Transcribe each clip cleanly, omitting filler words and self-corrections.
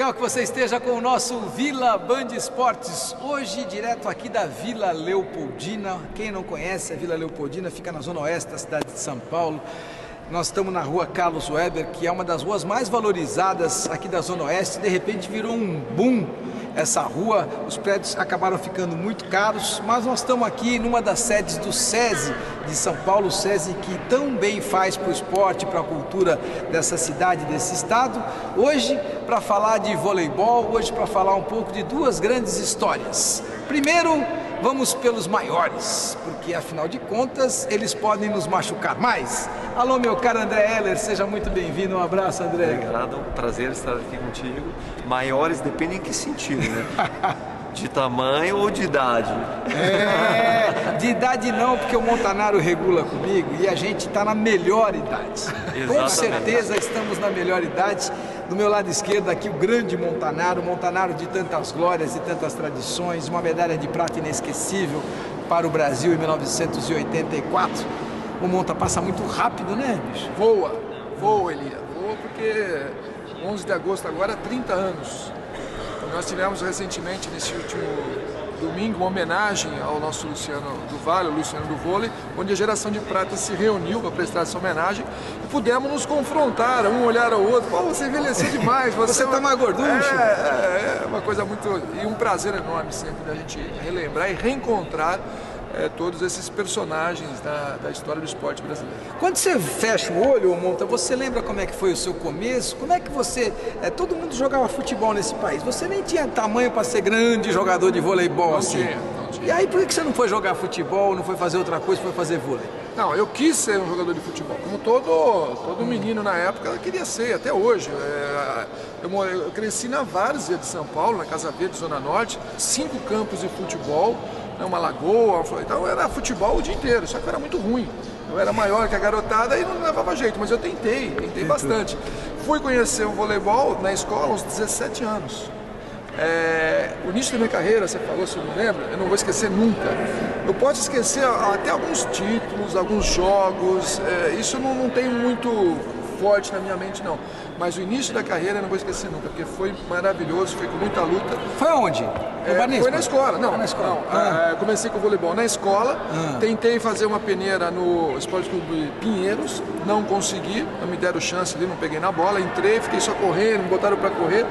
legal que você esteja com o nosso Vila Band Esportes, hoje direto aqui da Vila Leopoldina. Quem não conhece, a Vila Leopoldina fica na zona oeste da cidade de São Paulo. Nós estamos na rua Carlos Weber, que é uma das ruas mais valorizadas aqui da zona oeste. De repente virou um boom essa rua, os prédios acabaram ficando muito caros, mas nós estamos aqui numa das sedes do SESI de São Paulo, o SESI que tão bem faz para o esporte, para a cultura dessa cidade, desse estado. Hoje para falar de voleibol, hoje para falar um pouco de duas grandes histórias. Primeiro, vamos pelos maiores, porque afinal de contas eles podem nos machucar mais. Alô, meu caro André Heller, seja muito bem-vindo, um abraço, André. Obrigado, um prazer estar aqui contigo. Maiores depende em que sentido, né? De tamanho ou de idade? De idade não, porque o Montanaro regula comigo e a gente está na melhor idade. Exatamente. Com certeza estamos na melhor idade. Do meu lado esquerdo aqui o grande Montanaro, Montanaro de tantas glórias e tantas tradições, uma medalha de prata inesquecível para o Brasil em 1984. O Monta passa muito rápido, né, bicho? Voa, Elia. Voa porque 11 de agosto agora, 30 anos. Nós tivemos recentemente, nesse último domingo, uma homenagem ao nosso Luciano do Vale, o Luciano do Vôlei, onde a geração de prata se reuniu para prestar essa homenagem e pudemos nos confrontar, um olhar ao outro. Pô, você envelheceu demais. Você tá mais gorducho. É uma coisa muito... E um prazer enorme sempre da gente relembrar e reencontrar todos esses personagens da história do esporte brasileiro. Quando você fecha o olho, Monta, você lembra como é que foi o seu começo? Como é que você... todo mundo jogava futebol nesse país. Você nem tinha tamanho para ser grande jogador de voleibol assim. Não tinha. E aí por que você não foi jogar futebol, não foi fazer outra coisa, foi fazer vôlei? Não, eu quis ser um jogador de futebol, como todo menino na época queria ser, até hoje. Eu cresci na Várzea de São Paulo, na Casa Verde, Zona Norte, 5 campos de futebol, uma lagoa, então era futebol o dia inteiro, só que eu era muito ruim. Eu era maior que a garotada e não levava jeito, mas eu tentei bastante. Fui conhecer o voleibol na escola aos 17 anos. O início da minha carreira, você falou, se eu não lembro, eu não vou esquecer nunca. Eu posso esquecer até alguns títulos, alguns jogos, isso não tem muito forte na minha mente não. Mas o início da carreira eu não vou esquecer nunca, porque foi maravilhoso, foi com muita luta. Foi aonde? Foi na escola, não. Na escola. Comecei com o voleibol na escola, tentei fazer uma peneira no Esporte Clube Pinheiros, não consegui, não me deram chance ali, não peguei na bola, entrei, fiquei só correndo, me botaram para correr,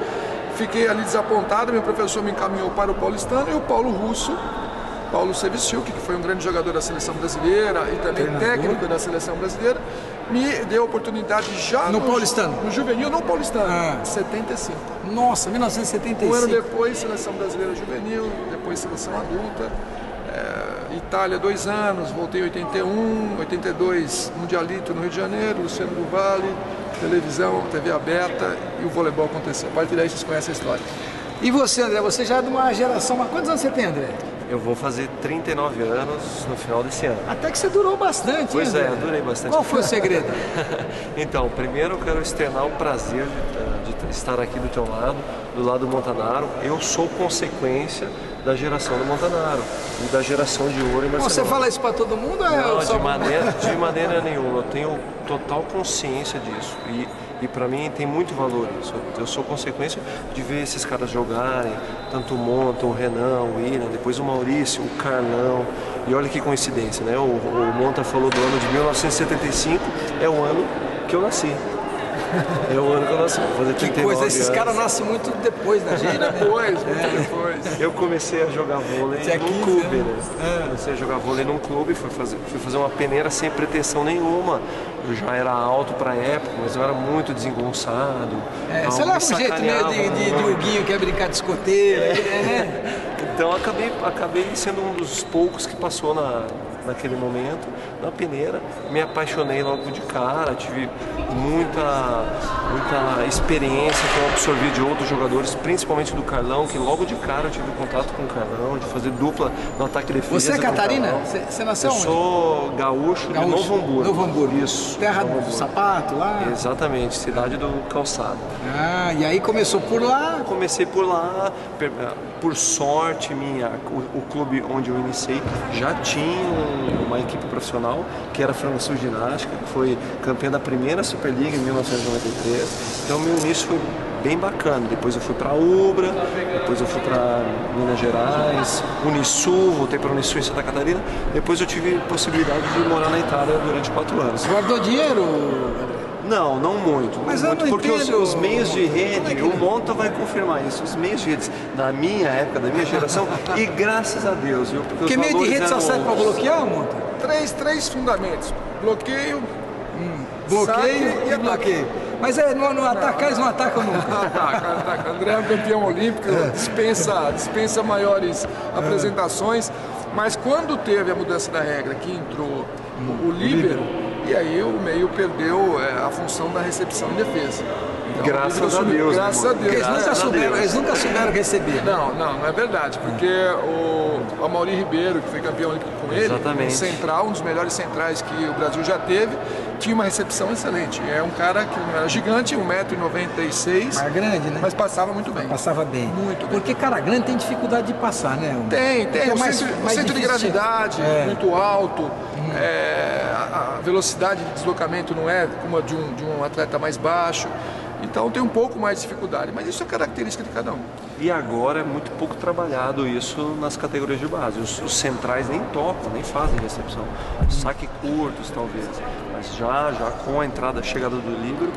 fiquei ali desapontado, meu professor me encaminhou para o Paulistano e o Paulo Seviciuk, que foi um grande jogador da seleção brasileira e também técnico da seleção brasileira, me deu a oportunidade já no Paulistano? No juvenil, não Paulistano, 75. Nossa, 1975. Um ano depois, seleção brasileira juvenil, depois seleção adulta. Itália 2 anos, voltei em 81, 82 Mundialito no Rio de Janeiro, Luciano do Vale, televisão, TV aberta e o voleibol aconteceu. A partir daí vocês conhecem a história. E você, André, você já é de uma geração... Quantos anos você tem, André? Eu vou fazer 39 anos no final desse ano. Até que você durou bastante, Pois hein, é, André? durei bastante. Qual foi o segredo? Então, primeiro eu quero externar o prazer de estar aqui do teu lado, do lado do Montanaro. Eu sou consequência da geração do Montanaro e da geração de ouro em Barcelona. Você fala isso para todo mundo? Não, de maneira nenhuma. Eu tenho total consciência disso. E para mim tem muito valor isso. Eu sou consequência de ver esses caras jogarem, tanto o Monta, o Renan, o William, depois o Maurício, o Carlão. E olha que coincidência, né? O Monta falou do ano de 1975, é o ano que eu nasci. É o ano que eu nasci, vou fazer 39 Que coisa, esses anos. caras nascem muito depois da gente. Depois. Eu comecei a jogar vôlei num clube, né? Comecei a jogar vôlei num clube, fui fazer uma peneira sem pretensão nenhuma. Eu já era alto pra época, mas eu era muito desengonçado. Você leva um jeito meio de Huguinho que é brincar de escoteira, né? Então acabei sendo um dos poucos que passou naquele momento, na peneira. Me apaixonei logo de cara, tive muita experiência que eu absorvi de outros jogadores, principalmente do Carlão, que logo de cara eu tive contato com o Carlão, de fazer dupla no ataque e defesa. Você é Catarina? Você nasceu onde? Eu sou gaúcho de Novo Hamburgo. Novo Hamburgo. Isso. Terra do sapato lá? Exatamente, cidade do calçado. E aí começou por lá? Comecei por lá, por sorte minha, o clube onde eu iniciei já tinha uma equipe profissional, que era a Frango Sul Ginástica, que foi campeã da primeira Superliga em 1993. Então meu início foi bem bacana. Depois eu fui para Ubra, depois eu fui para Minas Gerais, Unisul, voltei para Unisul em Santa Catarina. Depois eu tive possibilidade de morar na Itália durante 4 anos. Guardou dinheiro? Não, não muito. Mas não eu muito, não porque entendo. os meios de rede, o Monta vai confirmar isso, os meios de rede da minha época, da minha geração, e graças a Deus, viu? Porque meio de rede só serve para bloquear, Monta? Três fundamentos: bloqueio, Bloqueio e bloqueio. Mas no atacar eles não atacam nunca. Ataca. André é um campeão olímpico, dispensa maiores apresentações, mas quando teve a mudança da regra, que entrou o líbero, e aí o meio perdeu a função da recepção e defesa. Então, graças a Deus. Graças a Deus. Eles nunca souberam receber. Não é verdade, porque o Amaury Ribeiro, que foi campeão olímpico com ele, um dos melhores centrais que o Brasil já teve, tinha uma recepção excelente. É um cara que não era gigante, 1,96 m. Mas grande, né? Mas passava muito bem. Passava bem. Muito bem. Porque cara grande tem dificuldade de passar, né? Tem. É O centro de gravidade muito alto, a velocidade de deslocamento não é como a de um atleta mais baixo. Então tem um pouco mais de dificuldade, mas isso é característica de cada um. E agora é muito pouco trabalhado isso nas categorias de base. Os centrais nem tocam, nem fazem recepção. Saque curtos, talvez. Mas já com a chegada do líbero,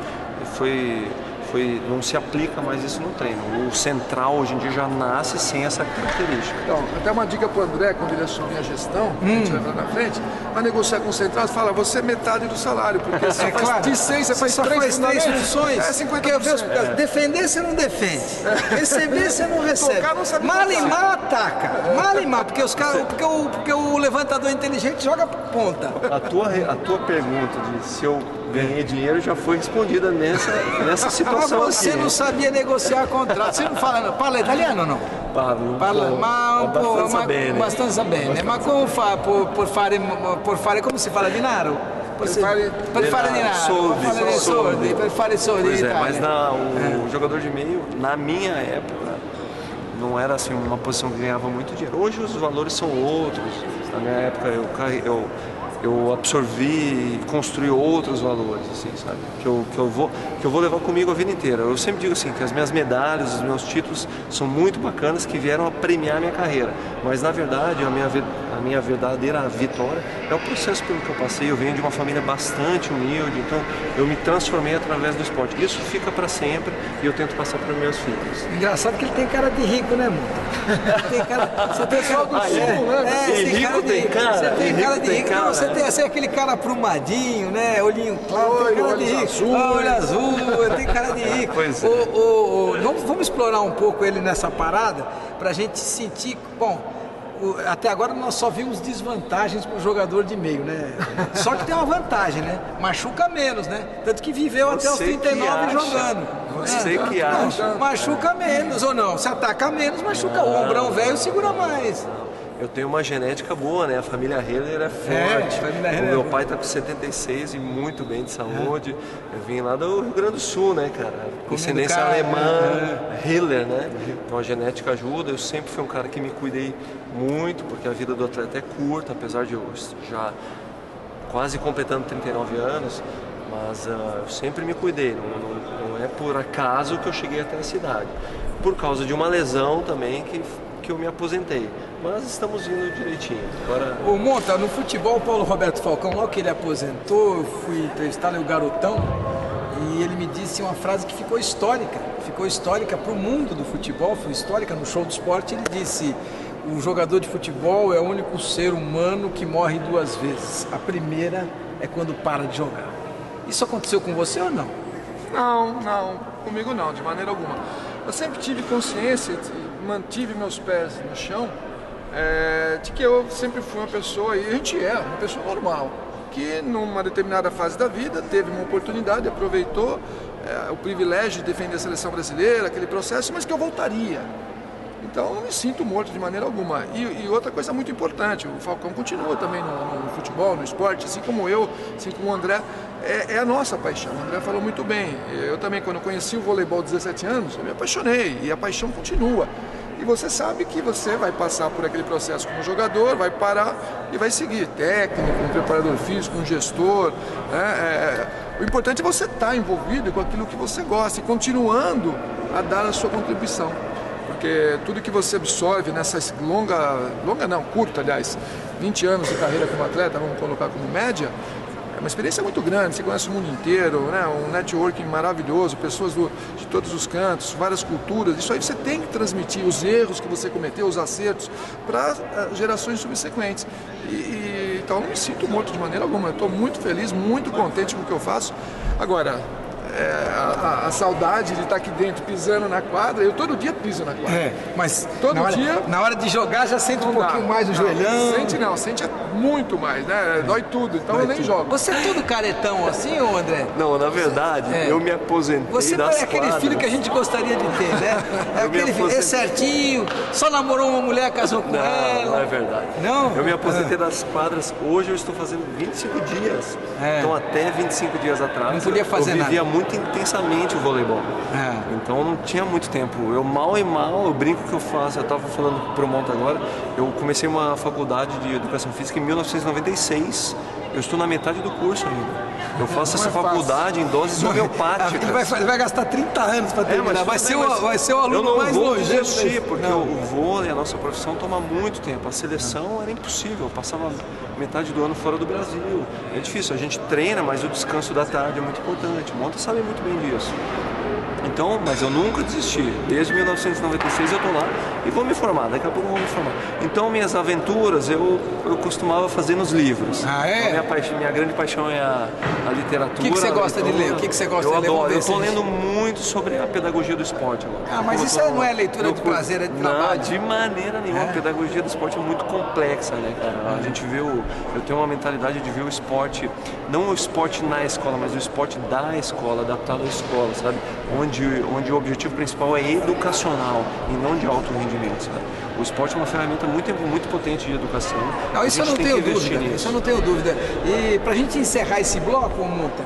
não se aplica mais isso no treino. O central hoje em dia já nasce sem essa característica. Então, até uma dica para o André, quando ele assumir a gestão, a gente vai lá na frente, vai negociar com o central, fala, você é metade do salário, porque você faz de 6, você faz 3 funções. É 50%. Defender você não defende, receber você não recebe. Tocar não sabe Malimar ataca, Malimar, porque o levantador inteligente joga por ponta. A tua pergunta de se eu ganhei dinheiro já foi respondida nessa situação. Mas você aqui. Não sabia negociar contrato. Você não fala italiano ou não? Parlo abbastanza bene. Abbastanza bene. Ma come fa por fare come si fala dinaro? Per fare dinaro. Per fare soldi. Pois é, mas o jogador de meio, na minha época, não era assim uma posição que ganhava muito dinheiro. Hoje os valores são outros. Na minha época eu absorvi e construí outros valores, assim, sabe? Que eu vou levar comigo a vida inteira. Eu sempre digo assim, que as minhas medalhas, os meus títulos são muito bacanas, que vieram a premiar a minha carreira. Mas, na verdade, a minha verdadeira vitória é o processo pelo que eu passei. Eu venho de uma família bastante humilde, então eu me transformei através do esporte. Isso fica para sempre e eu tento passar para os meus filhos. Engraçado que ele tem cara de rico, né, Monta? Você tem cara de rico, né? Você tem cara de rico. Você é aquele cara aprumadinho, né? Olhinho claro, tem cara de rico. Olho azul, tem cara de rico. Pois é. Vamos explorar um pouco ele nessa parada pra gente sentir. Bom, até agora nós só vimos desvantagens para o jogador de meio, né? Só que tem uma vantagem, né? Machuca menos, né? Tanto que viveu até os 39 jogando. Você que acha. Machuca menos ou não? Se ataca menos, machuca. O ombrão velho segura mais. Eu tenho uma genética boa, né? A família Heller é forte. O meu pai tá com 76 e muito bem de saúde. Eu vim lá do Rio Grande do Sul, né, cara? Descendência alemã, Heller, né? Então a genética ajuda. Eu sempre fui um cara que me cuidei muito, porque a vida do atleta é curta, apesar de eu já quase completando 39 anos. Mas eu sempre me cuidei. Não é por acaso que eu cheguei até a cidade. Por causa de uma lesão também que eu me aposentei, mas estamos indo direitinho. Agora... O Monta, no futebol, o Paulo Roberto Falcão, logo que ele aposentou, eu fui entrevistar o garotão e ele me disse uma frase que ficou histórica para o mundo do futebol, foi histórica no Show do Esporte. Ele disse: o jogador de futebol é o único ser humano que morre 2 vezes. A primeira é quando para de jogar. Isso aconteceu com você ou não? Não, comigo não, de maneira alguma. Eu sempre tive consciência, mantive meus pés no chão, de que eu sempre fui uma pessoa, e a gente uma pessoa normal, que numa determinada fase da vida teve uma oportunidade, aproveitou o privilégio de defender a seleção brasileira, aquele processo, mas que eu voltaria. Então eu não me sinto morto de maneira alguma. E outra coisa muito importante, o Falcão continua também no futebol, no esporte, assim como eu, assim como o André, é a nossa paixão. O André falou muito bem. Eu também, quando eu conheci o voleibol aos 17 anos, eu me apaixonei e a paixão continua. E você sabe que você vai passar por aquele processo como jogador, vai parar e vai seguir. Técnico, um preparador físico, um gestor, O importante é você estar envolvido com aquilo que você gosta e continuando a dar a sua contribuição. Porque tudo que você absorve nessa curta, aliás, 20 anos de carreira como atleta, vamos colocar como média, é uma experiência muito grande, você conhece o mundo inteiro, né? Um networking maravilhoso, pessoas de todos os cantos, várias culturas, isso aí você tem que transmitir os erros que você cometeu, os acertos, para gerações subsequentes. Então eu não me sinto morto de maneira alguma, eu estou muito feliz, muito contente com o que eu faço. Agora, a saudade de estar aqui dentro pisando na quadra, eu todo dia piso na quadra. Mas todo dia, na hora de jogar já sente um pouquinho mais o joelhão. Sente muito mais, né? Dói tudo, então eu nem jogo. Você é todo caretão assim, ô André? Não, na verdade, eu me aposentei Você das é aquele quadras. filho que a gente gostaria de ter, né? É aquele filho, é certinho, só namorou uma mulher, casou com ela. Não é verdade. Não? Eu me aposentei das quadras, hoje eu estou fazendo 25 dias. Então até 25 dias atrás, não podia fazer eu vivia nada. muito intensamente o voleibol. Então não tinha muito tempo. Eu mal e mal, eu brinco que eu faço, eu estava falando pro Monta agora, eu comecei uma faculdade de Educação Física em 1996, eu estou na metade do curso ainda. Eu faço essa faculdade em doses homeopáticas. Ele vai gastar 30 anos para terminar, vai ser o aluno mais longevo. Eu não vou desistir, porque o vôlei, a nossa profissão, toma muito tempo. A seleção era impossível, eu passava metade do ano fora do Brasil. É difícil, a gente treina, mas o descanso da tarde é muito importante. O Monta sabe muito bem disso. Então, mas eu nunca desisti. Desde 1996 eu estou lá e vou me formar. Daqui a pouco eu vou me formar. Então, minhas aventuras eu costumava fazer nos livros. Minha grande paixão é a literatura. O que você gosta de ler? O que você gosta de ler? Eu adoro. Eu estou lendo muito sobre a pedagogia do esporte agora. Mas isso não é leitura de prazer, é de trabalho. Não, de maneira nenhuma. A pedagogia do esporte é muito complexa, né, cara? A gente vê eu tenho uma mentalidade de ver o esporte, não o esporte na escola, mas o esporte da escola, adaptado à escola, sabe? Onde o objetivo principal é educacional e não de alto rendimento, sabe? O esporte é uma ferramenta muito potente de educação. Não, isso eu não tenho dúvida. Isso eu não tenho dúvida. E para a gente encerrar esse bloco, Monta,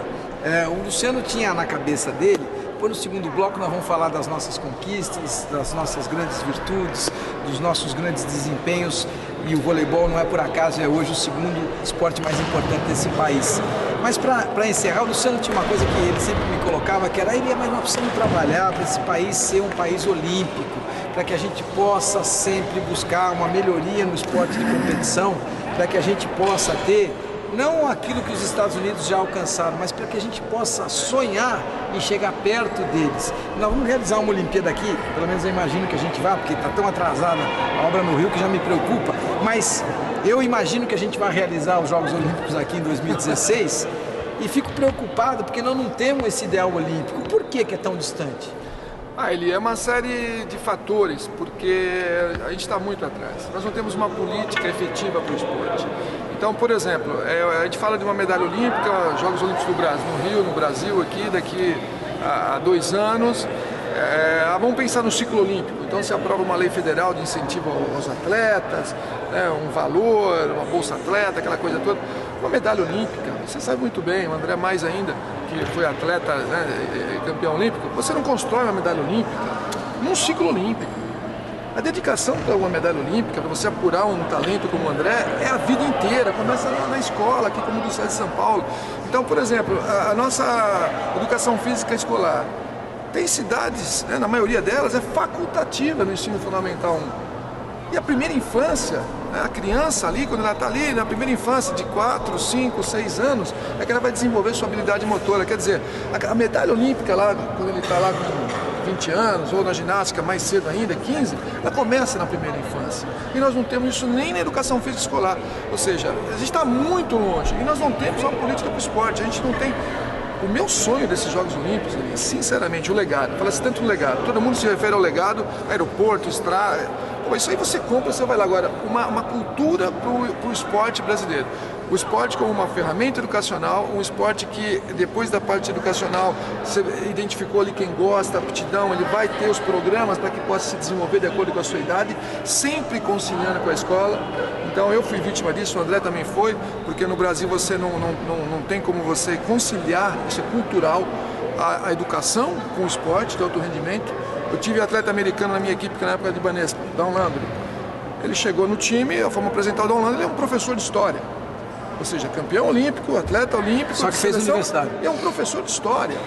o Luciano tinha na cabeça dele, depois no segundo bloco nós vamos falar das nossas conquistas, das nossas grandes virtudes, dos nossos grandes desempenhos, e o voleibol não é por acaso, é hoje o segundo esporte mais importante desse país. Mas para encerrar, o Luciano tinha uma coisa que ele sempre me colocava, que era, mas nós precisamos trabalhar para esse país ser um país olímpico, para que a gente possa sempre buscar uma melhoria no esporte de competição, para que a gente possa ter não aquilo que os Estados Unidos já alcançaram, mas para que a gente possa sonhar em chegar perto deles. Nós vamos realizar uma Olimpíada aqui, pelo menos eu imagino que a gente vá, porque está tão atrasada a obra no Rio que já me preocupa, mas eu imagino que a gente vai realizar os Jogos Olímpicos aqui em 2016 e fico preocupado porque nós não temos esse ideal olímpico. Por que é tão distante? Ele é uma série de fatores, porque a gente está muito atrás. Nós não temos uma política efetiva para o esporte. Então, por exemplo, a gente fala de uma medalha olímpica, Jogos Olímpicos do Brasil, no Rio, no Brasil, aqui, daqui a 2 anos. Vamos pensar no ciclo olímpico. Então, se aprova uma lei federal de incentivo aos atletas, um valor, uma bolsa atleta, aquela coisa toda. Uma medalha olímpica, você sabe muito bem, o André mais ainda, que foi atleta, né, campeão olímpico, você não constrói uma medalha olímpica num ciclo olímpico. A dedicação para uma medalha olímpica, para você apurar um talento como o André, é a vida inteira, começa na escola, aqui como do Estado de São Paulo. Então, por exemplo, a nossa educação física escolar, tem cidades, né, na maioria delas, é facultativa no ensino fundamental 1. E a primeira infância, né, a criança ali, quando ela está ali, na primeira infância de 4, 5, 6 anos, é que ela vai desenvolver sua habilidade motora. Quer dizer, a medalha olímpica lá, quando ele está lá com 20 anos, ou na ginástica mais cedo ainda, 15, ela começa na primeira infância. E nós não temos isso nem na educação física escolar. Ou seja, a gente está muito longe. E nós não temos uma política para o esporte. A gente não tem... O meu sonho desses Jogos Olímpicos, sinceramente, o legado. Fala-se tanto no legado. Todo mundo se refere ao legado, aeroporto, estrada. Isso aí você compra, você vai lá agora. Uma cultura para o esporte brasileiro. O esporte como uma ferramenta educacional, um esporte que depois da parte educacional você identificou ali quem gosta, aptidão, ele vai ter os programas para que possa se desenvolver de acordo com a sua idade, sempre conciliando com a escola. Então eu fui vítima disso, o André também foi, porque no Brasil você não tem como você conciliar, isso é cultural, a educação com o esporte de alto rendimento. Eu tive atleta americano na minha equipe, que na época era de Banespa, Don Landry. Ele chegou no time, fomos apresentar o Don Landry, ele é um professor de história. Ou seja, campeão olímpico, atleta olímpico. Só que fez universidade. E é um professor de história.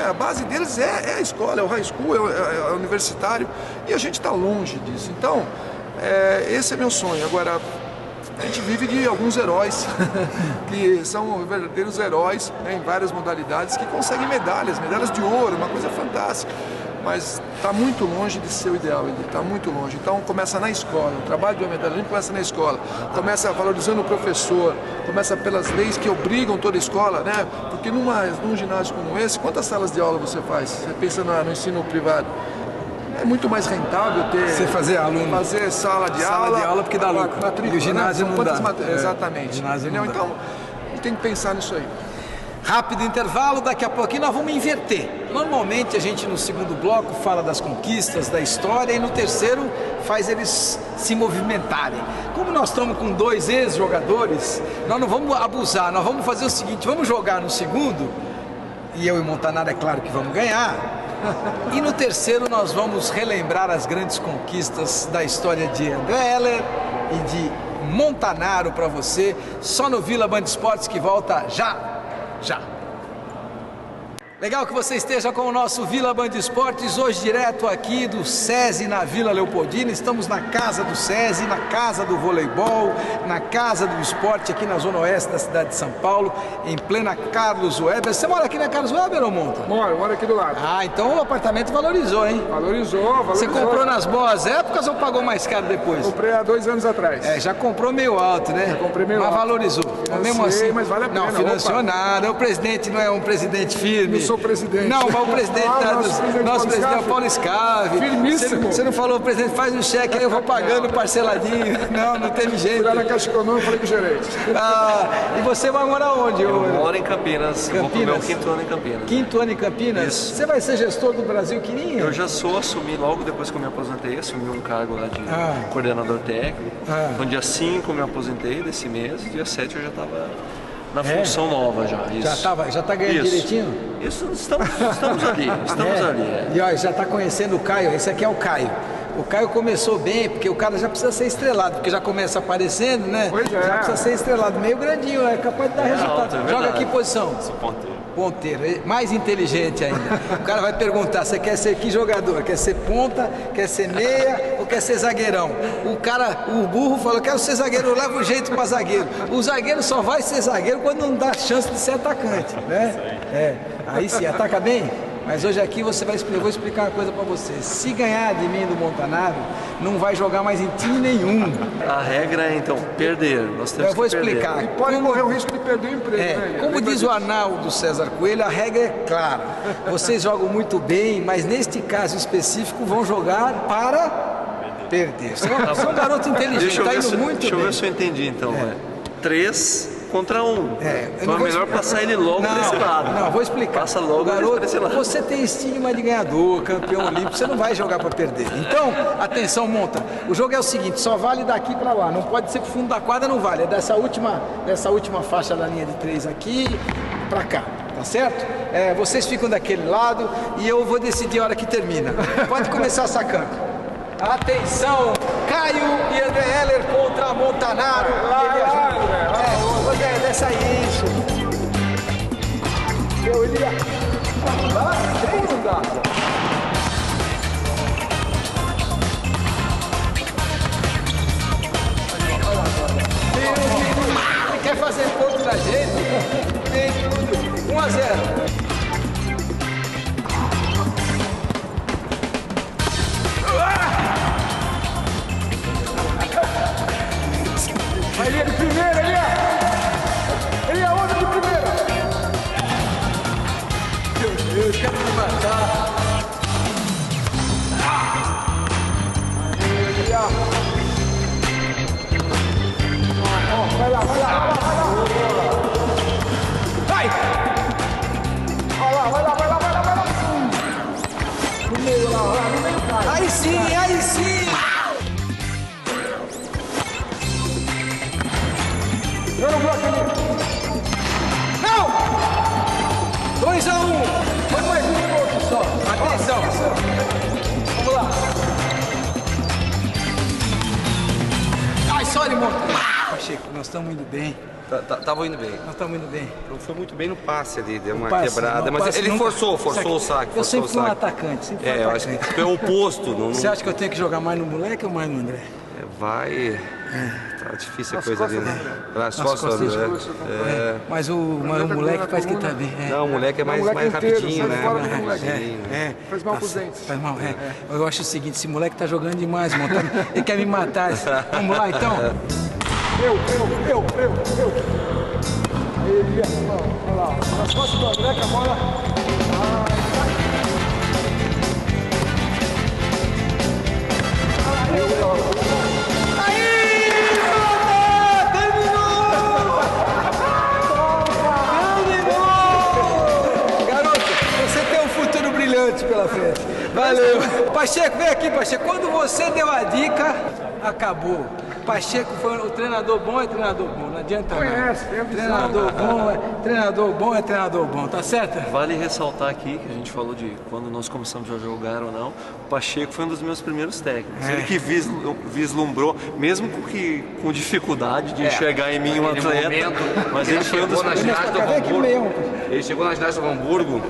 A base deles é a escola, é o high school, é o universitário. E a gente está longe disso. Então, esse é meu sonho. Agora, a gente vive de alguns heróis, que são verdadeiros heróis, né, em várias modalidades, que conseguem medalhas de ouro, uma coisa fantástica. Mas está muito longe de ser o ideal, ele está muito longe. Então começa na escola, o trabalho de uma medalha olímpica começa na escola, começa valorizando o professor, começa pelas leis que obrigam toda a escola, né? Porque num ginásio como esse, quantas salas de aula você faz? Você pensa no ensino privado? É muito mais rentável ter... Você fazer aluno. Fazer sala de aula porque dá lucro. Matrícula, e o ginásio não dá. Exatamente. Ginásio não dá. Então, a gente tem que pensar nisso aí. Rápido intervalo, daqui a pouquinho nós vamos inverter. Normalmente a gente no segundo bloco fala das conquistas, da história, e no terceiro faz eles se movimentarem. Como nós estamos com 2 ex-jogadores, nós não vamos abusar, nós vamos fazer o seguinte, vamos jogar no segundo, e eu e Montanaro é claro que vamos ganhar, e no terceiro nós vamos relembrar as grandes conquistas da história de André Heller e de Montanaro para você, só no Vila Band Esportes, que volta já. Legal que você esteja com o nosso Vila Band Esportes, hoje direto aqui do SESI na Vila Leopoldina. Estamos na casa do SESI, na casa do voleibol, na casa do esporte aqui na zona oeste da cidade de São Paulo, em plena Carlos Weber. Você mora aqui na Carlos Weber ou Monta? Moro aqui do lado. Ah, então o apartamento valorizou, hein? Valorizou. Você comprou nas boas épocas ou pagou mais caro depois? Comprei há 2 anos atrás. Já comprou meio alto, né? Já comprei meio alto. Mas valorizou. Mesmo assim, mas vale a pena. Não, financiou nada. O presidente não é um presidente firme. Sou presidente. Não, mas o presidente nosso presidente é o Paulo Scave. Firmíssimo. Você não falou, presidente, faz um cheque aí, eu vou pagando parceladinho. Não teve jeito. Fui lá na Caixa Econômica, falei com o gerente. E você vai morar onde? Eu moro em Campinas. Vou pro meu 5º ano em Campinas. 5º ano em Campinas? Isso. Você vai ser gestor do Brasil Quirinha? Eu já assumi logo depois que eu me aposentei, assumi um cargo lá de coordenador técnico. Ah. Então dia 5 eu me aposentei desse mês, dia 7 eu já estava na função nova já. Isso. Já tá ganhando direitinho? Isso, estamos ali, ali. E ó, já tá conhecendo o Caio, esse aqui é o Caio. O Caio começou bem, porque o cara já precisa ser estrelado, porque já começa aparecendo, né? Pois é. Já precisa ser estrelado, meio grandinho, é capaz de dar resultado. Alto, Joga que posição? Sou ponteiro. Ponteiro, mais inteligente ainda. O cara vai perguntar, você quer ser que jogador? Quer ser ponta, quer ser meia ou quer ser zagueirão? O burro falou, quero ser zagueiro, leva o jeito para zagueiro. O zagueiro só vai ser zagueiro quando não dá chance de ser atacante, né? Aí sim, ataca bem. Mas hoje aqui eu vou explicar uma coisa para você. Se ganhar de mim do Montanaro, não vai jogar mais em time nenhum. A regra é então perder. Nós temos eu vou que perder. explicar. E pode correr o risco de perder o emprego, né? Como diz o Arnaldo César Coelho, a regra é clara. Vocês jogam muito bem, mas neste caso específico vão jogar para perder. São garoto inteligente, está indo muito bem. Deixa eu ver se eu entendi então. 3 contra 1. Então é melhor passar ele logo desse lado. Não, vou explicar. Passa logo garoto, desse lado. Você tem estigma de ganhador, campeão olímpico, você não vai jogar para perder. Então, atenção, Monta. O jogo é o seguinte, só vale daqui para lá. Não pode ser pro fundo da quadra, não vale. É dessa última faixa da linha de 3 aqui para cá. Tá certo? Vocês ficam daquele lado e eu vou decidir a hora que termina. Pode começar sacando. Atenção, Caio e André Heller contra Montanaro. Desce aí, isso. Ele ia... Vai lá, depois não dá. Ele quer fazer ponto da gente? Tem tudo. 1-0. Aí ele é de primeira, ele é outro de primeira. Meu Deus, quero me matar. Vai lá. Vai! Vai lá. No meio lá, no meio cai. Aí sim! Eu não vou aqui. Não! 2-1. Vamos mais um pouco só. Atenção. Vamos lá. Ai, sorry, irmão. Pacheco, nós estamos indo bem. Tava indo bem. Nós estamos indo bem. Foi muito bem no passe ali, deu uma passe, quebrada, mas ele forçou o saque. Eu sempre fui um atacante. Eu acho que foi o oposto. Você acha que eu tenho que jogar mais no moleque ou mais no André? Tá difícil a coisa ali, né? Nas costas do André. Mas o moleque parece que tá bem. Não, o moleque é mais rapidinho, né? Faz mal pros dentes. Faz mal, Eu acho o seguinte, esse moleque tá jogando demais, mano. Ele quer me matar. Vamos lá, então? Eu. Ele, olha lá. Nas costas do André, que a bola... pela frente. Valeu. Pacheco, vem aqui, Pacheco. Quando você deu a dica, acabou. Pacheco foi o treinador bom, é treinador bom. Não adianta não. Treinador bom, tá certo? Vale ressaltar aqui que a gente falou de quando nós começamos a jogar ou não. O Pacheco foi um dos meus primeiros técnicos. Ele que vislumbrou, mesmo com dificuldade de enxergar em mim um atleta. Mas ele foi um dos primeiros. Ele chegou na ginástica do Hamburgo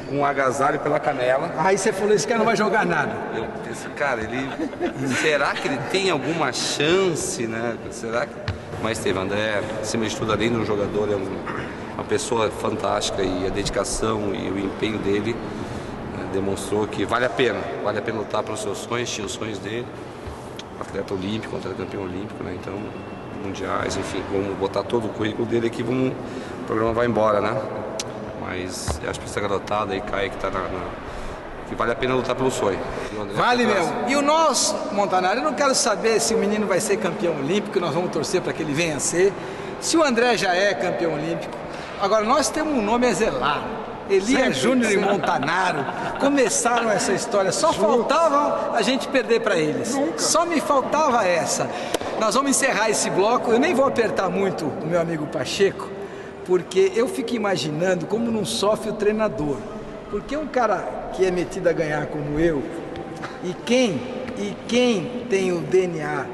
com um agasalho pela canela. Aí você falou, esse cara não vai jogar nada. Eu pensei, cara, será que ele tem alguma chance, né? Será que... Mas teve, André, acima de tudo, além de um jogador, é uma pessoa fantástica, e a dedicação e o empenho dele demonstrou que vale a pena lutar pelos seus sonhos, tinha os sonhos dele, atleta olímpico, campeão olímpico, né? Então, mundiais, enfim, vamos botar todo o currículo dele aqui, o programa vai embora, né? Mas acho que essa garotada aí, Caio, que tá que vale a pena lutar pelo sonho. Vale mesmo. E o nosso, Montanaro, eu não quero saber se o menino vai ser campeão olímpico, nós vamos torcer para que ele venha a ser. Se o André já é campeão olímpico. Agora, nós temos um nome a zelar. Elias Júnior e Montanaro começaram essa história. Só faltava a gente perder para eles. Só me faltava essa. Nós vamos encerrar esse bloco. Eu nem vou apertar muito o meu amigo Pacheco, porque eu fico imaginando como não sofre o treinador. Porque um cara que é metido a ganhar como eu, e quem tem o DNA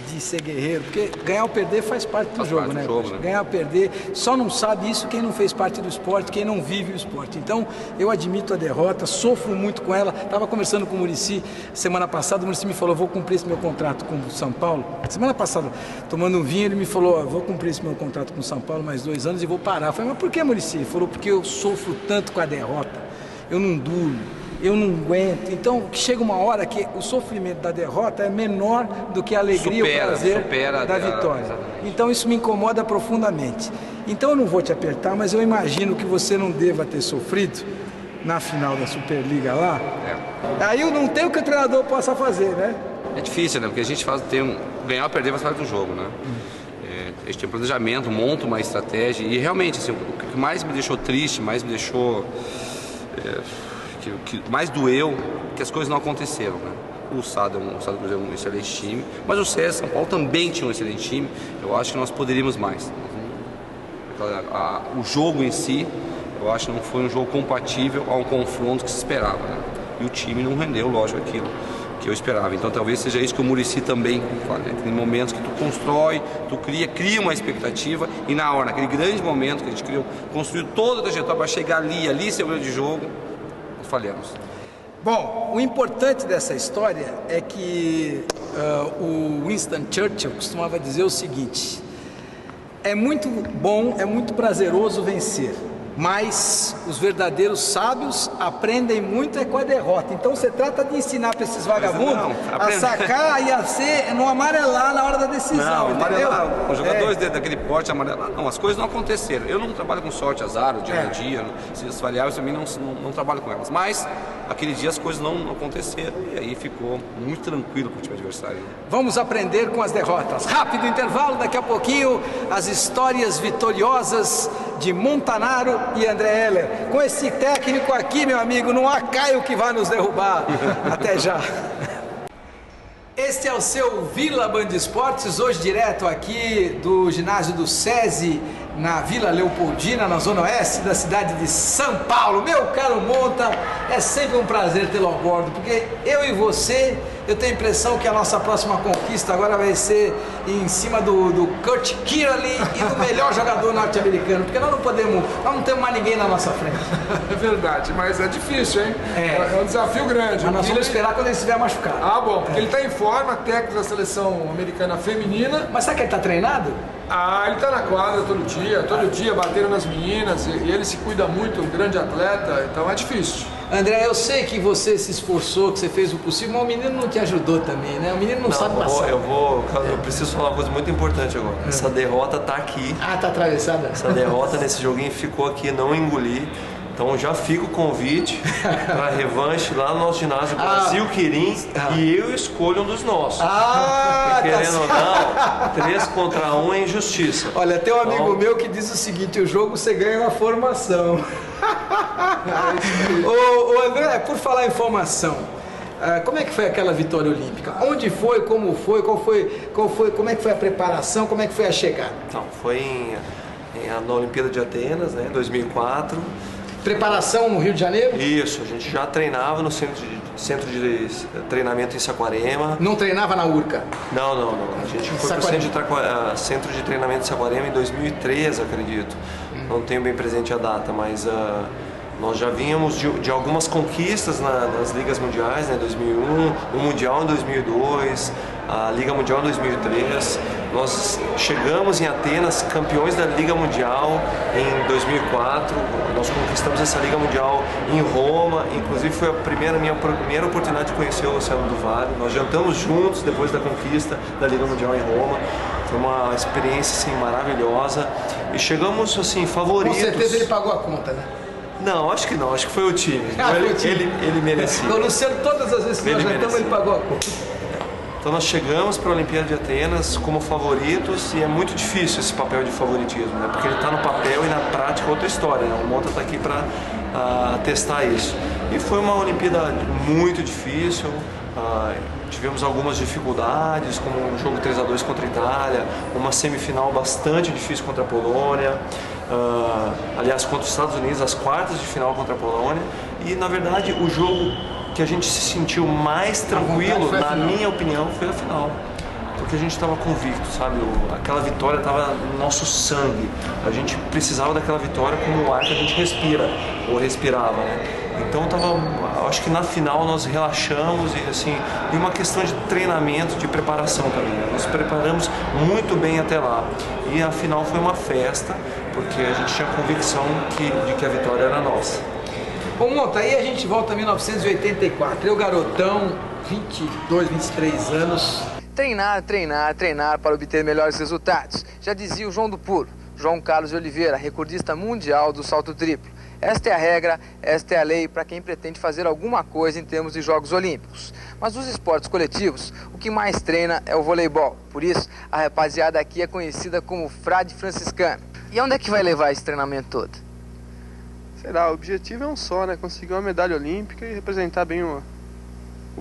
de ser guerreiro, porque ganhar ou perder faz parte do jogo, né? Ganhar ou perder, só não sabe isso quem não fez parte do esporte, quem não vive o esporte. Então, eu admito a derrota, sofro muito com ela. Estava conversando com o Muricy semana passada, o Muricy me falou, vou cumprir esse meu contrato com o São Paulo. Semana passada, tomando um vinho, ele me falou, vou cumprir esse meu contrato com o São Paulo mais 2 anos e vou parar. Eu falei, mas por que, Muricy? Ele falou, porque eu sofro tanto com a derrota, eu não durmo, eu não aguento. Então, chega uma hora que o sofrimento da derrota é menor do que a alegria e o prazer da vitória. Então, isso me incomoda profundamente. Então, eu não vou te apertar, mas eu imagino que você não deva ter sofrido na final da Superliga lá. Aí eu não tenho o que o treinador possa fazer, né? É difícil, né? Porque a gente ganhar ou perder faz parte do jogo, né? A gente tem um planejamento, monta uma estratégia. E realmente, assim, o que mais me deixou triste, mais me deixou... que mais doeu, que as coisas não aconteceram, né? O Sada é um excelente time, mas o César São Paulo também tinha um excelente time. Eu acho que nós poderíamos mais. O jogo em si, eu acho que não foi um jogo compatível a um confronto que se esperava, né? E o time não rendeu, lógico, aquilo que eu esperava. Então talvez seja isso que o Muricy também fala, né? Tem momentos que tu constrói, tu cria uma expectativa, e na hora, naquele grande momento que a gente construiu toda a trajetória para chegar ali ser o meio de jogo, falhamos. Bom, o importante dessa história é que o Winston Churchill costumava dizer o seguinte: é muito bom, é muito prazeroso vencer, mas os verdadeiros sábios aprendem muito com a derrota. Então você trata de ensinar para esses vagabundos a sacar e a não amarelar na hora da decisão, entendeu? Os jogadores daquele porte amarelar, não, as coisas não aconteceram. Eu não trabalho com sorte, azar, o dia a dia, se as variáveis também não trabalho com elas. Mas aquele dia as coisas não aconteceram, e aí ficou muito tranquilo para o time adversário. Vamos aprender com as derrotas. Rápido intervalo, daqui a pouquinho as histórias vitoriosas de Montanaro e André Heller. Com esse técnico aqui, meu amigo, não há Caio que vai nos derrubar. Até já. Este é o seu Vila Band Esportes, hoje direto aqui do ginásio do SESI, na Vila Leopoldina, na zona oeste da cidade de São Paulo. Meu caro Monta, é sempre um prazer tê-lo a bordo, porque eu e você Eu tenho a impressão que a nossa próxima conquista agora vai ser em cima do Kurt Kierley e do melhor jogador norte-americano, porque nós não temos mais ninguém na nossa frente. É verdade, mas é difícil, hein? É um desafio grande. Mas nós vamos esperar quando ele estiver machucado. Ah, bom, porque ele está em forma, técnico da seleção americana feminina. Mas sabe que ele está treinado? Ah, ele está na quadra todo dia batendo nas meninas, e ele se cuida muito, um grande atleta, então é difícil. André, eu sei que você se esforçou, que você fez o possível, mas o menino não te ajudou também, né? O menino não sabe passar. Eu preciso falar uma coisa muito importante agora. Essa derrota tá aqui. Ah, tá atravessada? Essa derrota nesse joguinho ficou aqui, não engoli. Então já fica o convite para revanche lá no nosso ginásio Brasil Quirim e eu escolho um dos nossos. Porque, querendo ou não, 3 contra 1 é injustiça. Olha, tem um amigo meu que diz o seguinte: o jogo você ganha na formação. Ô André, por falar em formação, como é que foi aquela vitória olímpica? Onde foi, como foi, como é que foi a preparação, como é que foi a chegada? Então, foi na Olimpíada de Atenas, né, 2004. Preparação no Rio de Janeiro? Isso, a gente já treinava no centro de treinamento em Saquarema. Não treinava na Urca? Não. A gente foi para o centro de treinamento de Saquarema em 2013, acredito. Não tenho bem presente a data, mas nós já vínhamos de algumas conquistas nas ligas mundiais, né? 2001, o Mundial em 2002, a Liga Mundial em 2003. Nós chegamos em Atenas campeões da Liga Mundial em 2004. Nós conquistamos essa Liga Mundial em Roma. Inclusive foi minha primeira oportunidade de conhecer o Luciano do Vale. Nós jantamos juntos depois da conquista da Liga Mundial em Roma. Foi uma experiência assim, maravilhosa. E chegamos assim, favoritos. Com certeza ele pagou a conta, né? Não, acho que não. Acho que foi o time. Ele merecia. O Luciano, todas as vezes que nós jantamos, ele pagou a conta. Então nós chegamos para a Olimpíada de Atenas como favoritos e é muito difícil esse papel de favoritismo, né? Porque ele está no papel e na prática é outra história, né? O Monta está aqui para testar isso. E foi uma Olimpíada muito difícil, tivemos algumas dificuldades, como um jogo 3-2 contra a Itália, uma semifinal bastante difícil contra a Polônia, aliás contra os Estados Unidos, as quartas de final contra a Polônia, e na verdade o jogo que a gente se sentiu mais tranquilo, na minha opinião, foi a final. Porque a gente estava convicto, sabe? Aquela vitória estava no nosso sangue. A gente precisava daquela vitória como o ar que a gente respira, ou respirava, né? Então acho que na final nós relaxamos e assim, e uma questão de treinamento, de preparação também, né? Nós preparamos muito bem até lá. E a final foi uma festa, porque a gente tinha convicção de que a vitória era nossa. Bom, Monta, aí a gente volta a 1984, eu garotão, 22, 23 anos. Treinar para obter melhores resultados. Já dizia o João do Puro, João Carlos de Oliveira, recordista mundial do salto triplo. Esta é a regra, esta é a lei para quem pretende fazer alguma coisa em termos de Jogos Olímpicos. Mas nos esportes coletivos, o que mais treina é o voleibol. Por isso, a rapaziada aqui é conhecida como frade franciscano. E onde é que vai levar esse treinamento todo? Será, o objetivo é um só, né? Conseguir uma medalha olímpica e representar bem o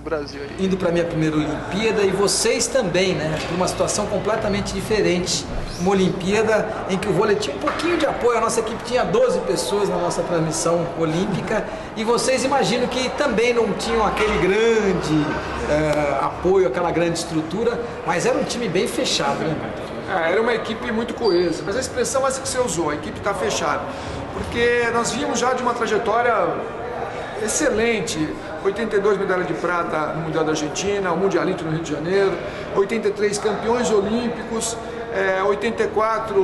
Brasil aí. Indo para a minha primeira Olimpíada e vocês também, né? Por uma situação completamente diferente. Uma Olimpíada em que o vôlei tinha um pouquinho de apoio, a nossa equipe tinha 12 pessoas na nossa transmissão olímpica e vocês imaginam que também não tinham aquele grande apoio, aquela grande estrutura, mas era um time bem fechado, né? Era uma equipe muito coesa, mas a expressão essa que você usou, a equipe está fechada, porque nós vimos já de uma trajetória excelente, 82 medalhas de prata no Mundial da Argentina, o Mundialito no Rio de Janeiro, 83 campeões olímpicos, 84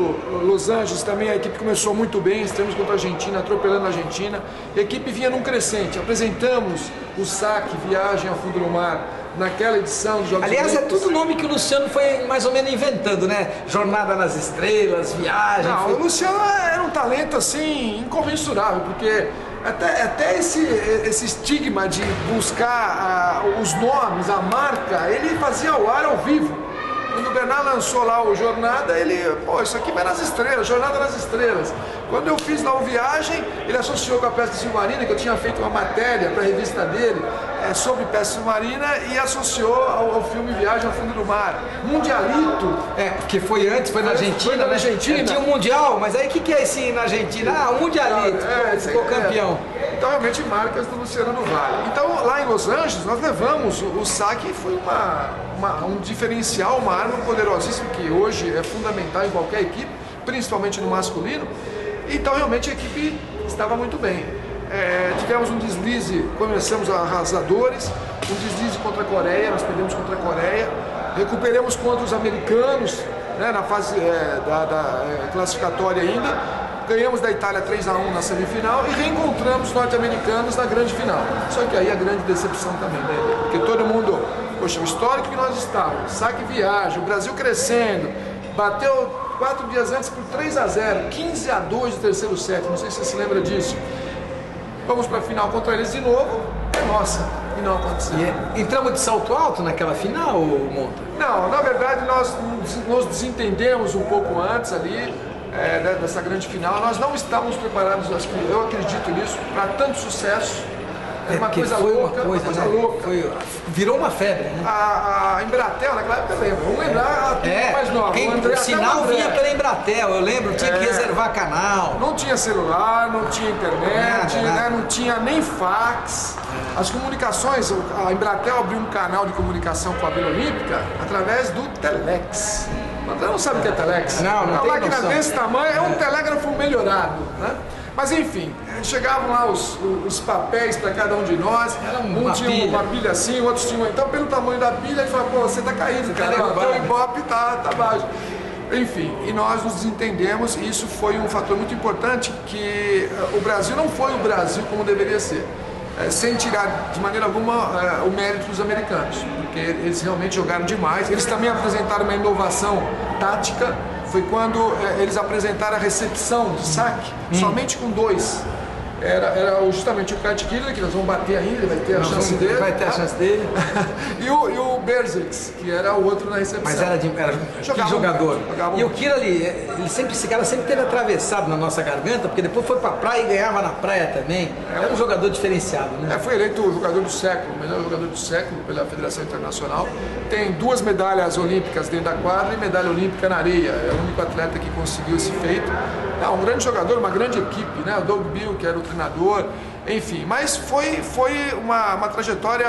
Los Angeles também, a equipe começou muito bem, estamos contra a Argentina, atropelando a Argentina, a equipe vinha num crescente, apresentamos o saque, viagem ao fundo do mar, naquela edição dos Jogos Olímpicos. Olímpicos. É tudo nome que o Luciano foi mais ou menos inventando, né? Jornada nas Estrelas, viagem... Não, o Luciano era um talento assim, incomensurável, porque até esse estigma de buscar os nomes, a marca, ele fazia ao ar, ao vivo. Quando Bernard lançou lá o Jornada, ele, pô, isso aqui vai nas estrelas, Jornada nas Estrelas. Quando eu fiz lá o Viagem, ele associou com a pesca submarina, que eu tinha feito uma matéria para a revista dele sobre pesca submarina, e associou ao filme Viagem ao Fundo do Mar. Mundialito. Porque foi antes, foi na Argentina. Foi na Argentina. Tinha um Mundial, mas aí o que é esse na Argentina? O Mundialito, ficou campeão. Então realmente marcas do Luciano do Vale. Então lá em Los Angeles nós levamos o saque, foi um diferencial, uma arma poderosíssima que hoje é fundamental em qualquer equipe, principalmente no masculino. Então realmente a equipe estava muito bem. Tivemos um deslize, começamos arrasadores, um deslize contra a Coreia, nós perdemos contra a Coreia, recuperamos contra os americanos, né, na fase da classificatória ainda, ganhamos da Itália 3-1 na semifinal e reencontramos os norte-americanos na grande final. Só que aí a grande decepção também, né? Porque todo mundo, poxa, o histórico que nós estávamos, saque viagem, o Brasil crescendo, bateu 4 dias antes por 3-0, 15-2 de terceiro set, não sei se você se lembra disso. Vamos para a final contra eles de novo, é nossa, e não aconteceu. Entramos de salto alto naquela final, Monta? Não, na verdade nós nos desentendemos um pouco antes ali, dessa grande final. Nós não estávamos preparados, eu acredito nisso, para tanto sucesso. É uma coisa louca, virou uma febre, né? A Embratel, naquela época, eu lembro. Vamos lembrar a mais nova. O sinal vinha pela Embratel, eu lembro, tinha que reservar canal. Não tinha celular, não tinha internet, nada. Não tinha nem fax. As comunicações, a Embratel abriu um canal de comunicação com a Vila Olímpica através do Telex. Você não sabe o que é Telex? Não tem noção. Uma máquina desse tamanho é um telégrafo melhorado, né? Mas enfim, chegavam lá os papéis para cada um de nós, um tinha uma pilha assim, outros tinham. Então, pelo tamanho da pilha, ele falou: pô, você tá caído, cara, o teu Ibope tá baixo. Enfim, e nós nos desentendemos, e isso foi um fator muito importante, que o Brasil não foi o Brasil como deveria ser. Sem tirar de maneira alguma o mérito dos americanos, porque eles realmente jogaram demais. Eles também apresentaram uma inovação tática. Foi quando eles apresentaram a recepção de saque somente com 2. Era justamente o Cat Killer, que nós vamos bater ainda, ele vai ter a chance dele. Vai ter a chance dele. e o Berzix, que era o outro na recepção. Mas era jogador. E o Killer ali, esse cara sempre teve atravessado na nossa garganta, porque depois foi pra praia e ganhava na praia também. Era um jogador diferenciado, né? Foi eleito o jogador do século, o melhor jogador do século pela Federação Internacional. Tem 2 medalhas olímpicas dentro da quadra e medalha olímpica na areia. É o único atleta que conseguiu esse feito. Um grande jogador, uma grande equipe, né? O Doug Bill, que era o treinador, enfim. Mas foi uma trajetória,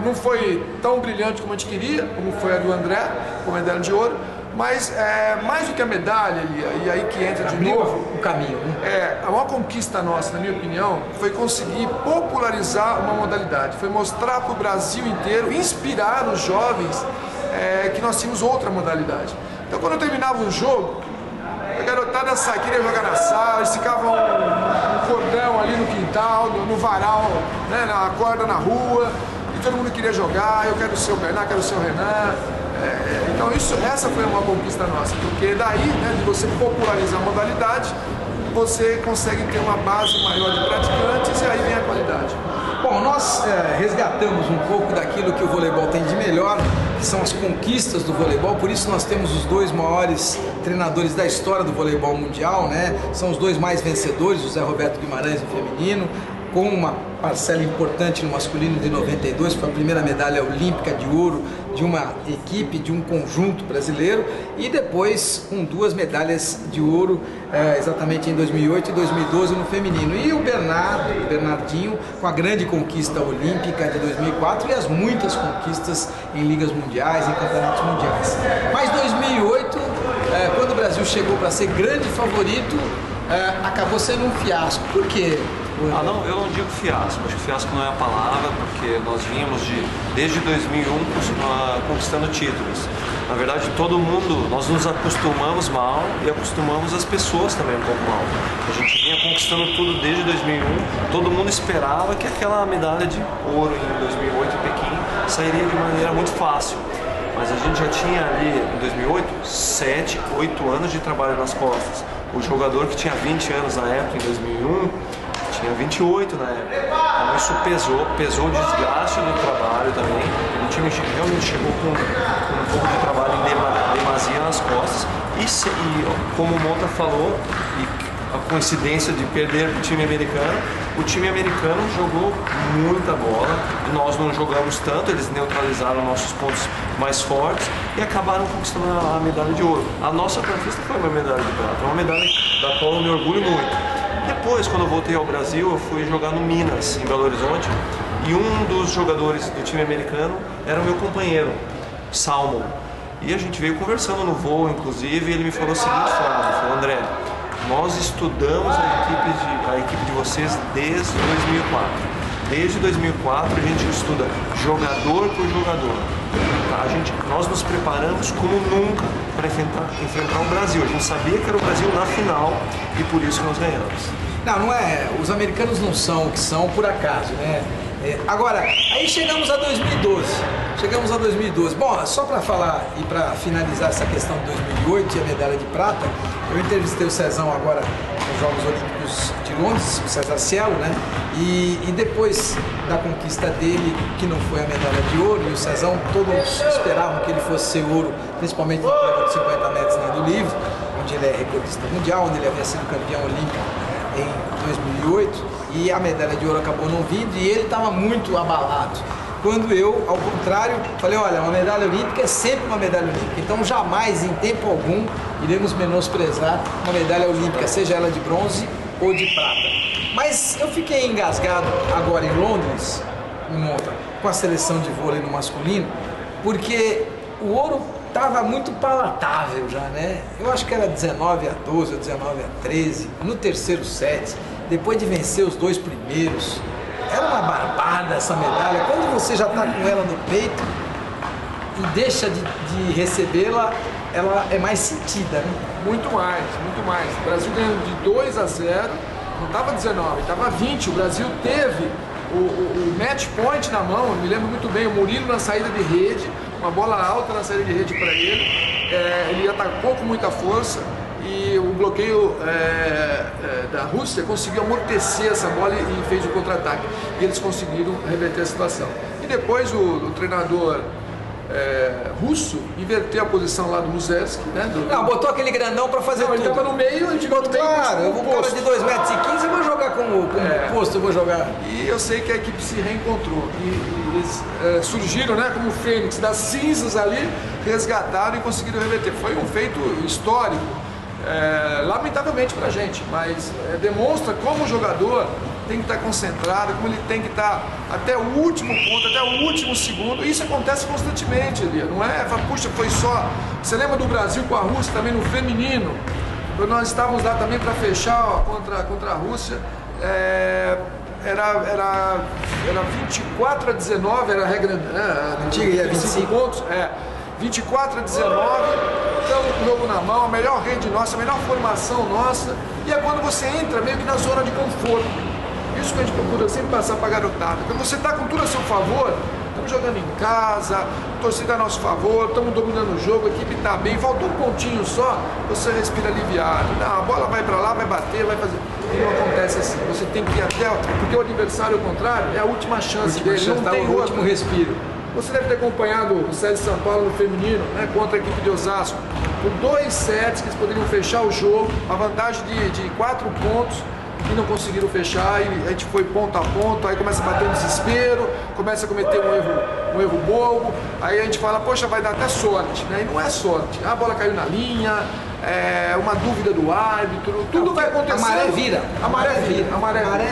não foi tão brilhante como a gente queria, como foi a do André, com a medalha de ouro, mas mais do que a medalha, e aí que entra de novo o caminho, né? A maior conquista nossa, na minha opinião, foi conseguir popularizar uma modalidade, foi mostrar para o Brasil inteiro, inspirar os jovens que nós tínhamos outra modalidade. Então, quando eu terminava um jogo, a garotada queria jogar na sala, eles ficavam um cordão ali no quintal, no varal, né, na corda na rua, e todo mundo queria jogar. Eu quero ser o Bernard, quero ser o Renan. Então essa foi uma conquista nossa, porque daí, né, de você popularizar a modalidade, você consegue ter uma base maior de praticantes e aí vem a qualidade. Bom, nós resgatamos um pouco daquilo que o voleibol tem de melhor, que são as conquistas do voleibol, por isso nós temos os 2 maiores treinadores da história do voleibol mundial, né? São os 2 mais vencedores, o Zé Roberto Guimarães no feminino, com uma parcela importante no masculino de 92, foi a primeira medalha olímpica de ouro de uma equipe, de um conjunto brasileiro, e depois com 2 medalhas de ouro, exatamente em 2008 e 2012 no feminino. E o Bernardinho, com a grande conquista olímpica de 2004 e as muitas conquistas em ligas mundiais, em campeonatos mundiais. Mas 2008, quando o Brasil chegou para ser grande favorito, acabou sendo um fiasco. Por quê? Não, eu não digo fiasco, acho que fiasco não é a palavra, porque nós vínhamos desde 2001 conquistando títulos. Na verdade, todo mundo, nós nos acostumamos mal e acostumamos as pessoas também um pouco mal. A gente vinha conquistando tudo desde 2001, todo mundo esperava que aquela medalha de ouro em 2008 em Pequim sairia de maneira muito fácil. Mas a gente já tinha ali, em 2008, 7, 8 anos de trabalho nas costas. O jogador que tinha 20 anos na época, em 2001, tinha 28 na época. Então isso pesou o desgaste do trabalho também. O time realmente chegou com um pouco de trabalho em demasia nas costas. E como o Monta falou, e a coincidência de perder para o time americano jogou muita bola, nós não jogamos tanto, eles neutralizaram nossos pontos mais fortes e acabaram conquistando a medalha de ouro. A nossa conquista foi uma medalha de prata, uma medalha da qual eu me orgulho muito. Depois, quando eu voltei ao Brasil, eu fui jogar no Minas, em Belo Horizonte, e um dos jogadores do time americano era o meu companheiro, Salmon. E a gente veio conversando no voo, inclusive, e ele me falou a seguinte frase, ele falou: André, nós estudamos a equipe de vocês desde 2004. Desde 2004 a gente estuda jogador por jogador. Tá? Nós nos preparamos como nunca para enfrentar o Brasil. A gente sabia que era o Brasil na final e por isso nós ganhamos. Não é. Os americanos não são o que são por acaso, né? Agora, aí chegamos a 2012. Bom, só para falar e para finalizar essa questão de 2008 e a medalha de prata, eu entrevistei o Cezão agora nos Jogos Olímpicos de Londres, o César Cielo, né? E depois da conquista dele, que não foi a medalha de ouro, e o Cezão, todos esperavam que ele fosse ser ouro, principalmente na prova de 50 metros nado livre, onde ele é recordista mundial, onde ele havia sido campeão olímpico em 2008, e a medalha de ouro acabou não vindo e ele estava muito abalado. Quando eu, ao contrário, falei: olha, uma medalha olímpica é sempre uma medalha olímpica, então jamais, em tempo algum, iremos menosprezar uma medalha olímpica, seja ela de bronze ou de prata. Mas eu fiquei engasgado agora em Londres, com a seleção de vôlei no masculino, porque o ouro estava muito palatável já, né? Eu acho que era 19-12 ou 19-13, no terceiro set, depois de vencer os dois primeiros. Era uma barbada essa medalha. Quando você já está com ela no peito e deixa de recebê-la, ela é mais sentida, né? Muito mais. O Brasil ganhando de 2-0, não estava 19, estava 20. O Brasil teve o match point na mão, eu me lembro muito bem, o Murilo na saída de rede, uma bola alta na saída de rede para ele, ele atacou com muita força e o bloqueio da Rússia conseguiu amortecer essa bola e fez o contra-ataque. E eles conseguiram reverter a situação. E depois o treinador russo inverteu a posição lá do Muzersky, né? Botou aquele grandão para fazer tudo. Ele estava no meio, ele ficou claro, eu vou cara de 2,15 metros, eu vou jogar como posto, eu vou jogar. E eu sei que a equipe se reencontrou. E eles surgiram, né, como o Fênix das cinzas ali, resgataram e conseguiram reverter. Foi um feito histórico. Lamentavelmente pra gente, mas demonstra como o jogador tem que estar concentrado, como ele tem que estar até o último ponto, até o último segundo. Isso acontece constantemente, Elia. Não é, puxa, foi só. Você lembra do Brasil com a Rússia também no feminino? Quando nós estávamos lá também para fechar contra a Rússia, era 24-19, era a regra antiga, 25 pontos. 24-19, estamos com o jogo na mão, a melhor rede nossa, a melhor formação nossa, e é quando você entra meio que na zona de conforto. Isso que a gente procura sempre passar para a garotada. Quando você está com tudo a seu favor, estamos jogando em casa, a torcida a nosso favor, estamos dominando o jogo, a equipe está bem, faltou um pontinho só, você respira aliviado. Não, a bola vai para lá, vai bater, vai fazer. E não acontece assim. Você tem que ir até, porque o adversário, ao contrário, é a última chance dele, não tem o último respiro. Você deve ter acompanhado o set de São Paulo no feminino, né, contra a equipe de Osasco. Com 2 sets que eles poderiam fechar o jogo, a vantagem de 4 pontos, e não conseguiram fechar, e a gente foi ponto a ponto, aí começa a bater um desespero, começa a cometer um erro bobo, aí a gente fala, poxa, vai dar até sorte, né? E não é sorte. A bola caiu na linha, uma dúvida do árbitro, tudo vai acontecer. A maré vira. A maré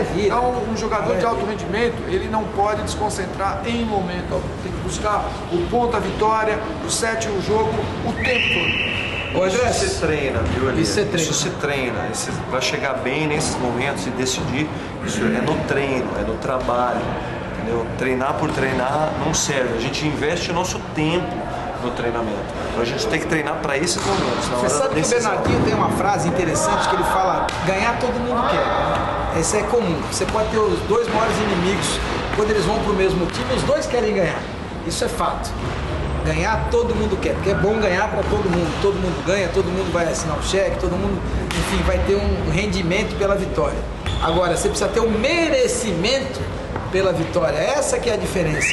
vira. Então, um jogador de alto rendimento, ele não pode desconcentrar em momento algum. Tem que buscar o ponto, a vitória, o set, o jogo, o tempo todo. Isso se treina, viu, Eli? Isso se treina. Vai chegar bem nesses momentos e decidir. Isso é no treino, é no trabalho. Entendeu? Treinar por treinar não serve. A gente investe o nosso tempo no treinamento. Então a gente tem que treinar para esses momentos. Você sabe que o Bernardinho tem uma frase interessante que ele fala: ganhar todo mundo quer. Isso é comum. Você pode ter os 2 maiores inimigos, quando eles vão para o mesmo time, os 2 querem ganhar. Isso é fato. Ganhar todo mundo quer, porque é bom ganhar para todo mundo ganha, todo mundo vai assinar o cheque, todo mundo, enfim, vai ter um rendimento pela vitória. Agora, você precisa ter um merecimento pela vitória, essa que é a diferença.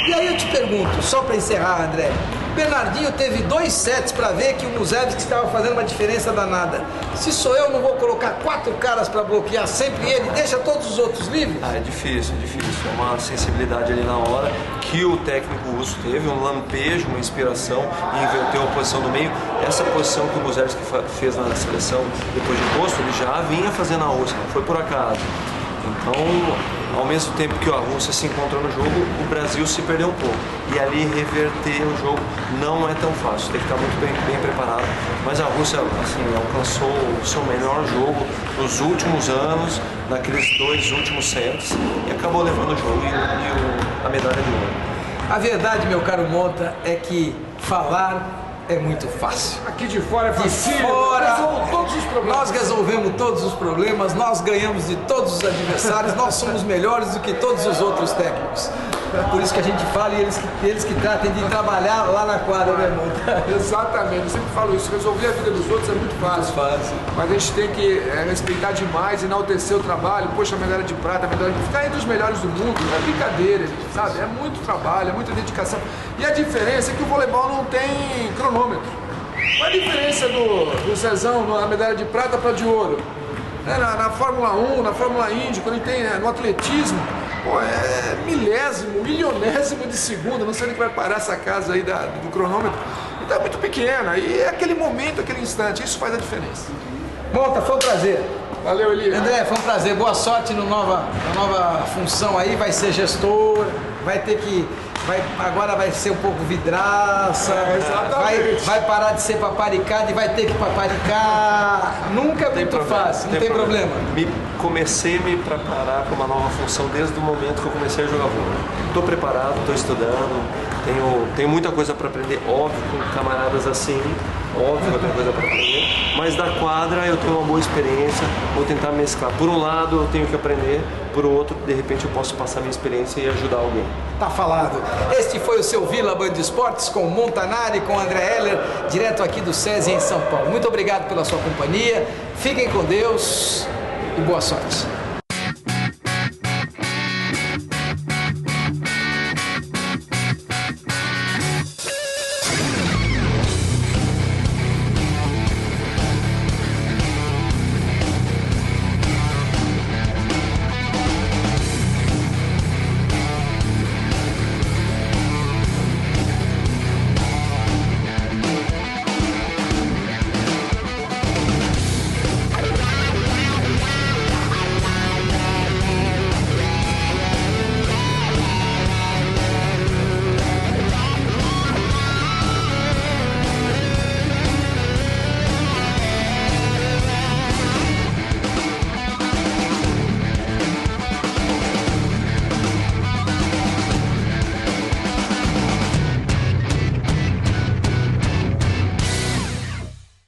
E aí eu te pergunto, só para encerrar, André, Bernardinho teve 2 sets para ver que o Muževič estava fazendo uma diferença danada. Se sou eu, não vou colocar 4 caras para bloquear sempre ele, deixa todos os outros livres? É difícil, é difícil. É uma sensibilidade ali na hora que o técnico russo teve, um lampejo, uma inspiração e inverteu a posição do meio. Essa posição que o Muževič fez na seleção depois de posto, ele já vinha fazendo na Rússia, não foi por acaso. Então, ao mesmo tempo que a Rússia se encontrou no jogo, o Brasil se perdeu um pouco. E ali reverter o jogo não é tão fácil, tem que estar muito bem preparado. Mas a Rússia assim, alcançou o seu melhor jogo nos últimos anos, naqueles 2 últimos sets, e acabou levando o jogo e a medalha de ouro. A verdade, meu caro Monta, é que falar é muito fácil. Aqui de fora é fácil. De fora, todos os problemas. nós resolvemos todos os problemas, nós ganhamos de todos os adversários, nós somos melhores do que todos os outros técnicos. É por isso que a gente fala e eles que tratem de trabalhar lá na quadra, né, Monta? Exatamente, eu sempre falo isso, resolver a vida dos outros é muito fácil. Mas a gente tem que respeitar demais, enaltecer o trabalho, poxa, a medalha de prata, a medalha de... Ficar entre os melhores do mundo, não é brincadeira, sabe? É muito trabalho, é muita dedicação. E a diferença é que o voleibol não tem cronômetro. Qual a diferença do Zezão na medalha de prata para de ouro? Na Fórmula 1, na Fórmula Indy, quando tem no atletismo, pô, é milésimo, milionésimo de segundo, não sei onde que vai parar essa casa aí do cronômetro. Então é muito pequena, e é aquele momento, aquele instante, isso faz a diferença. Monta, foi um prazer. Valeu, Eli. André, foi um prazer, boa sorte na nova função aí, vai ser gestor, vai ter que... agora vai ser um pouco vidraça, vai parar de ser paparicado e vai ter que paparicar. Nunca é muito fácil, não tem problema. Comecei a me preparar para uma nova função desde o momento que eu comecei a jogar vôlei. Estou preparado, estou estudando, tenho muita coisa para aprender, óbvio, com camaradas assim, óbvio que eu tenho coisa para aprender, mas da quadra eu tenho uma boa experiência, vou tentar mesclar. Por um lado eu tenho que aprender, por outro, de repente eu posso passar minha experiência e ajudar alguém. Tá falado. Este foi o seu Vila Band Esportes com Montanari, com André Heller, direto aqui do SESI em São Paulo. Muito obrigado pela sua companhia, fiquem com Deus e boa sorte.